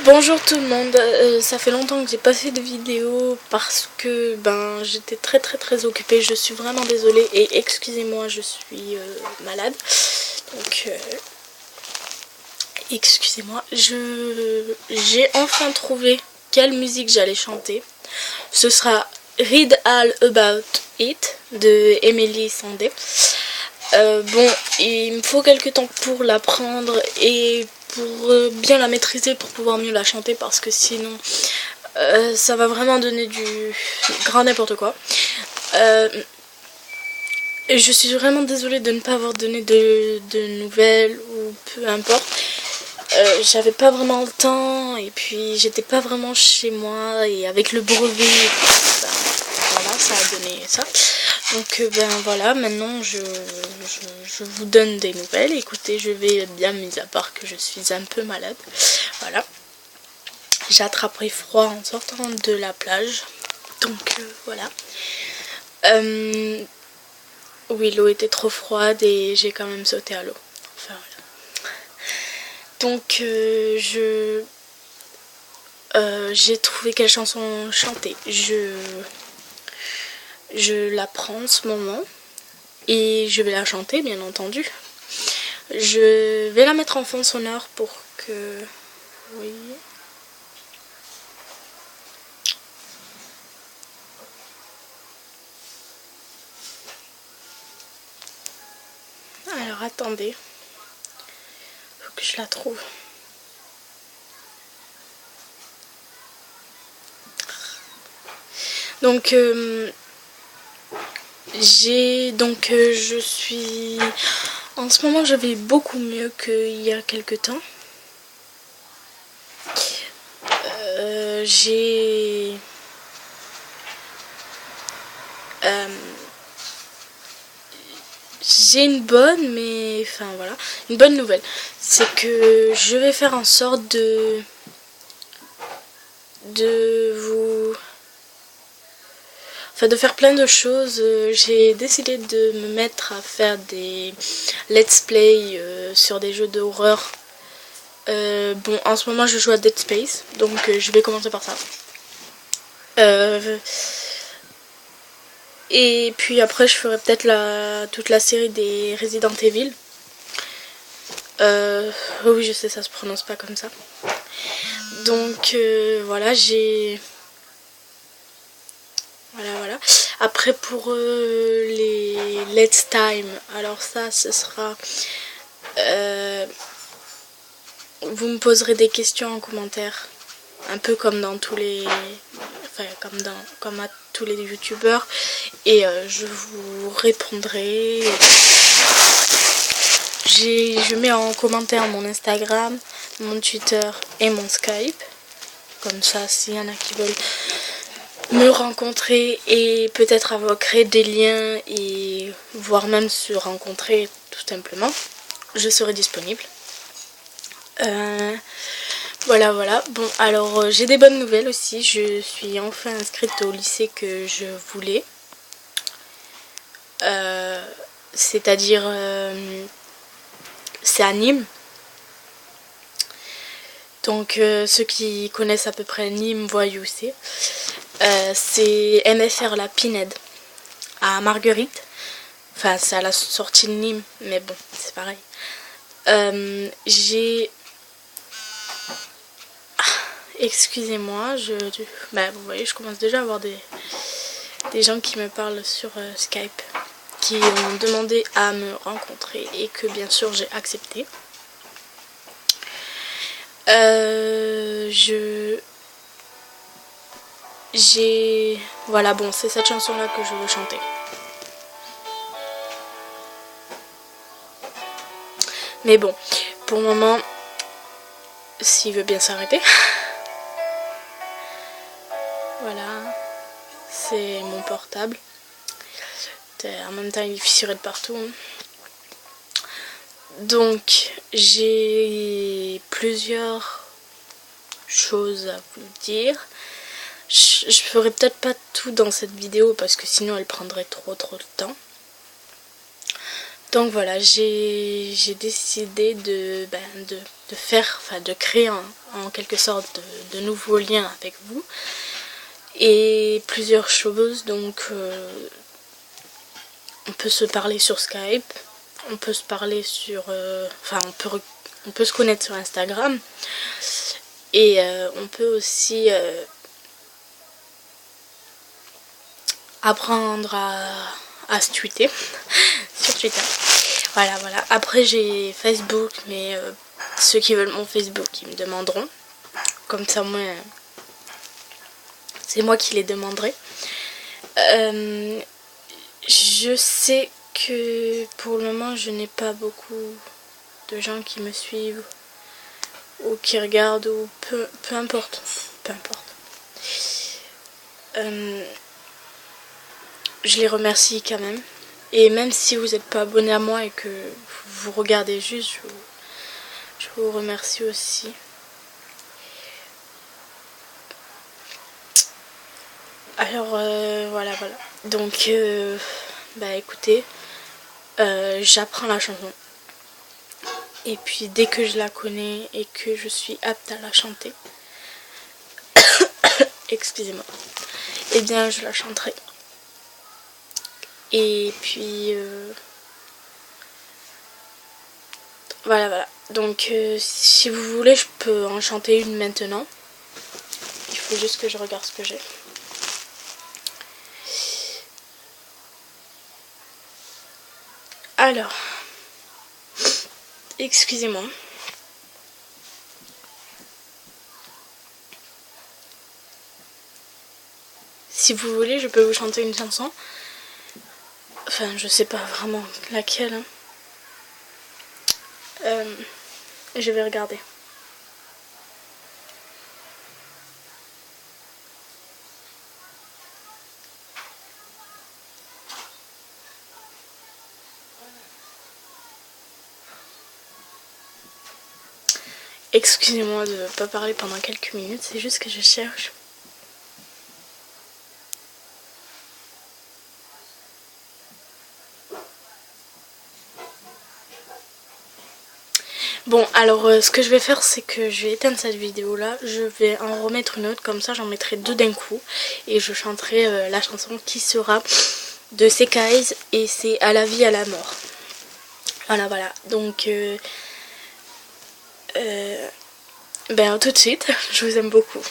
Bonjour tout le monde, ça fait longtemps que j'ai pas fait de vidéo parce que j'étais très occupée. Je suis vraiment désolée et excusez-moi, je suis malade. Donc excusez-moi, j'ai enfin trouvé quelle musique j'allais chanter. Ce sera Read All About It de Emily Sandé. Bon, il me faut quelques temps pour l'apprendre et pour bien la maîtriser pour pouvoir mieux la chanter, parce que sinon ça va vraiment donner du grand n'importe quoi. Et je suis vraiment désolée de ne pas avoir donné de nouvelles ou peu importe. J'avais pas vraiment le temps et puis j'étais pas vraiment chez moi, et avec le brevet, voilà, ça a donné ça. Donc voilà, maintenant je vous donne des nouvelles. Écoutez, je vais bien, mis à part que je suis un peu malade. Voilà. J'ai attrapé froid en sortant de la plage. Donc voilà. Oui, l'eau était trop froide et j'ai quand même sauté à l'eau. Enfin voilà. Donc j'ai trouvé quelle chanson chanter. Je la prends en ce moment et je vais la chanter, bien entendu. Je vais la mettre en fond sonore pour que... Oui. Alors attendez. Faut que je la trouve. Donc je suis... En ce moment je vais beaucoup mieux qu'il y a quelques temps. J'ai une bonne, mais enfin voilà, une bonne nouvelle, c'est que je vais faire en sorte de vous... Enfin, de faire plein de choses. J'ai décidé de me mettre à faire des let's play sur des jeux d'horreur. Bon, en ce moment je joue à Dead Space, donc je vais commencer par ça. Et puis après je ferai peut-être toute la série des Resident Evil. Oui, je sais, ça se prononce pas comme ça. Donc voilà, voilà. Après pour les Let's Time, alors ça ce sera... vous me poserez des questions en commentaire, un peu comme dans tous les... Enfin, comme à tous les youtubeurs, et je vous répondrai. Je mets en commentaire mon Instagram, mon Twitter et mon Skype. Comme ça, s'il y en a qui veulent me rencontrer et peut-être avoir créé des liens et voire même se rencontrer tout simplement, je serai disponible. Voilà. Bon, alors j'ai des bonnes nouvelles aussi. Je suis enfin inscrite au lycée que je voulais. C'est-à-dire c'est à Nîmes. Donc ceux qui connaissent à peu près Nîmes voient où c'est. C'est MFR La Pinède à Marguerite. Enfin, c'est à la sortie de Nîmes, mais bon, c'est pareil. Excusez-moi, vous voyez, je commence déjà à avoir des gens qui me parlent sur Skype, qui ont demandé à me rencontrer et que bien sûr j'ai accepté. Voilà, bon, c'est cette chanson là que je veux chanter. Mais bon, pour le moment, s'il veut bien s'arrêter. Voilà, c'est mon portable. En même temps, il est fissuré de partout. Donc, j'ai plusieurs choses à vous dire. Je ferai peut-être pas tout dans cette vidéo parce que sinon elle prendrait trop de temps. Donc voilà, j'ai décidé de faire, enfin de créer en quelque sorte de nouveaux liens avec vous. Et plusieurs choses, donc on peut se parler sur Skype, on peut se parler sur... enfin on peut se connaître sur Instagram. Et on peut aussi apprendre à se tweeter sur Twitter. Voilà. Après j'ai Facebook, mais ceux qui veulent mon Facebook, ils me demanderont. Comme ça, moi, c'est moi qui les demanderai. Je sais que pour le moment, je n'ai pas beaucoup de gens qui me suivent ou qui regardent, ou peu importe. Peu importe. Je les remercie quand même. Et même si vous n'êtes pas abonné à moi et que vous regardez juste, je vous remercie aussi. Alors voilà. Donc écoutez, j'apprends la chanson. Et puis dès que je la connais et que je suis apte à la chanter, excusez-moi, eh bien je la chanterai. Et puis voilà. Donc si vous voulez, je peux en chanter une maintenant. Il faut juste que je regarde ce que j'ai. Alors, excusez-moi. Si vous voulez, je peux vous chanter une chanson. Enfin, je sais pas vraiment laquelle. Je vais regarder. Excusez-moi de ne pas parler pendant quelques minutes, c'est juste que je cherche. Bon, alors ce que je vais faire, c'est que je vais éteindre cette vidéo là, je vais en remettre une autre, comme ça j'en mettrai deux d'un coup, et je chanterai la chanson qui sera de Sekaiz, et c'est À la vie, à la mort. Voilà, donc tout de suite, je vous aime beaucoup.